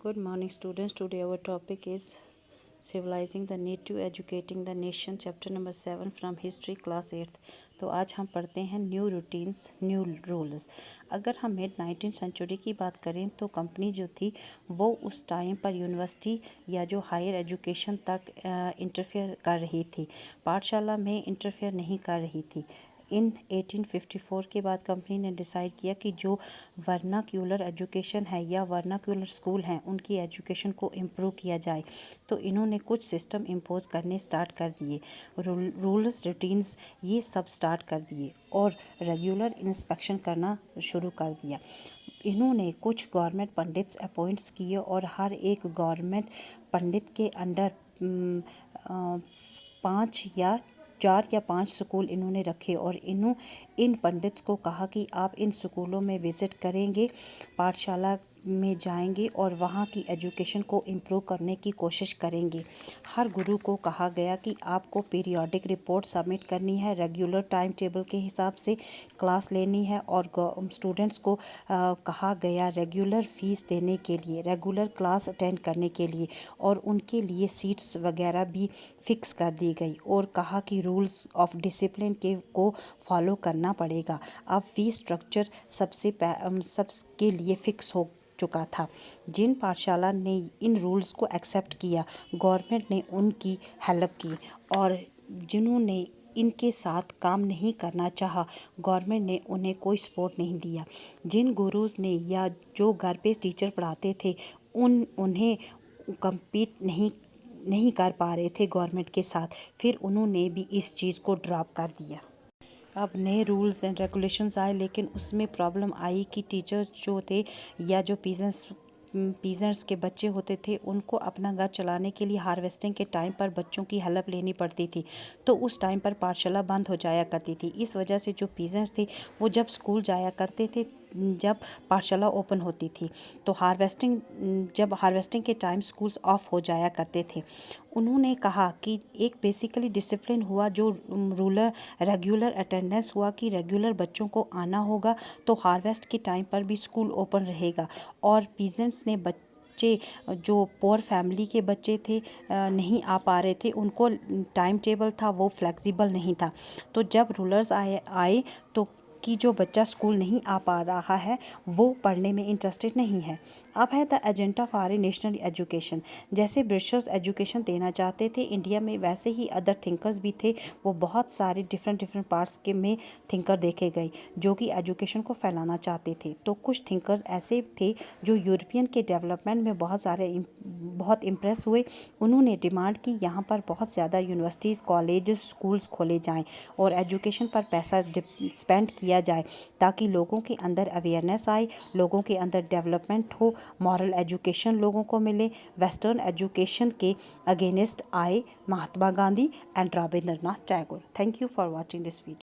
Good morning, students. Today our topic is Civilizing the Native, Educating the Nation, chapter number 7 from History, class 8th. तो आज हम पढ़ते हैं new routines new rules. अगर हम mid 19th century की बात करें तो कंपनी जो थी वो उस टाइम पर यूनिवर्सिटी या जो हायर एजुकेशन तक इंटरफेयर कर रही थी, पाठशाला में इंटरफेयर नहीं कर रही थी। इन 1854 के बाद कंपनी ने डिसाइड किया कि जो वर्नाक्यूलर एजुकेशन है या वर्नाक्यूलर स्कूल हैं उनकी एजुकेशन को इम्प्रूव किया जाए। तो इन्होंने कुछ सिस्टम इम्पोज करने स्टार्ट कर दिए, रूल्स रूटीन्स ये सब स्टार्ट कर दिए और रेगुलर इंस्पेक्शन करना शुरू कर दिया। इन्होंने कुछ गवर्नमेंट पंडित्स अपॉइंट्स किए और हर एक गवर्नमेंट पंडित के अंडर 4 या 5 स्कूल इन्होंने रखे और इन पंडित्स को कहा कि आप इन स्कूलों में विज़िट करेंगे, पाठशाला में जाएंगे और वहाँ की एजुकेशन को इम्प्रूव करने की कोशिश करेंगे। हर गुरु को कहा गया कि आपको पीरियोडिक रिपोर्ट सबमिट करनी है, रेगुलर टाइम टेबल के हिसाब से क्लास लेनी है और स्टूडेंट्स को कहा गया रेगुलर फीस देने के लिए, रेगुलर क्लास अटेंड करने के लिए, और उनके लिए सीट्स वगैरह भी फिक्स कर दी गई और कहा कि रूल्स ऑफ डिसिप्लिन को फॉलो करना पड़ेगा। अब फीस स्ट्रक्चर सबके लिए फिक्स हो चुका था। जिन पाठशाला ने इन रूल्स को एक्सेप्ट किया, गवर्नमेंट ने उनकी हेल्प की, और जिन्होंने इनके साथ काम नहीं करना चाहा, गवर्नमेंट ने उन्हें कोई सपोर्ट नहीं दिया। जिन गुरुज ने या जो घर पे टीचर पढ़ाते थे उन्हें कम्पीट नहीं कर पा रहे थे गवर्नमेंट के साथ, फिर उन्होंने भी इस चीज़ को ड्रॉप कर दिया। अब नए रूल्स एंड रेगुलेशंस आए, लेकिन उसमें प्रॉब्लम आई कि टीचर्स जो थे या जो पीजेंट्स के बच्चे होते थे उनको अपना घर चलाने के लिए हार्वेस्टिंग के टाइम पर बच्चों की हेल्प लेनी पड़ती थी, तो उस टाइम पर पाठशाला बंद हो जाया करती थी। इस वजह से जो पीजेंट्स थे वो जब स्कूल जाया करते थे, जब पाठशाला ओपन होती थी, तो जब हार्वेस्टिंग के टाइम स्कूल्स ऑफ हो जाया करते थे। उन्होंने कहा कि एक बेसिकली डिसिप्लिन हुआ, जो रेगुलर अटेंडेंस हुआ कि रेगुलर बच्चों को आना होगा, तो हार्वेस्ट के टाइम पर भी स्कूल ओपन रहेगा। और पीजेंट्स ने बच्चे जो पोअर फैमिली के बच्चे थे, नहीं आ पा रहे थे, उनको टाइम टेबल था वो फ्लेक्सिबल नहीं था। तो जब रूलर्स आए तो कि जो बच्चा स्कूल नहीं आ पा रहा है वो पढ़ने में इंटरेस्टेड नहीं है। अब है the agenda for a national education. जैसे ब्रिटिशर्स एजुकेशन देना चाहते थे इंडिया में, वैसे ही अदर थिंकर्स भी थे। वो बहुत सारे डिफरेंट पार्ट्स के में थिंकर देखे गए जो कि एजुकेशन को फैलाना चाहते थे। तो कुछ थिंकर्स ऐसे थे जो यूरोपियन के डेवलपमेंट में बहुत इम्प्रेस हुए। उन्होंने डिमांड की यहाँ पर बहुत ज़्यादा यूनिवर्सिटीज़, कॉलेजेस, स्कूल्स खोले जाएँ और एजुकेशन पर पैसा स्पेंड किया जाए, ताकि लोगों के अंदर अवेयरनेस आए, लोगों के अंदर डेवलपमेंट हो, मॉरल एजुकेशन लोगों को मिले, वेस्टर्न एजुकेशन के अगेंस्ट आए Mahatma Gandhi and Rabindranath Tagore. Thank you for watching this video.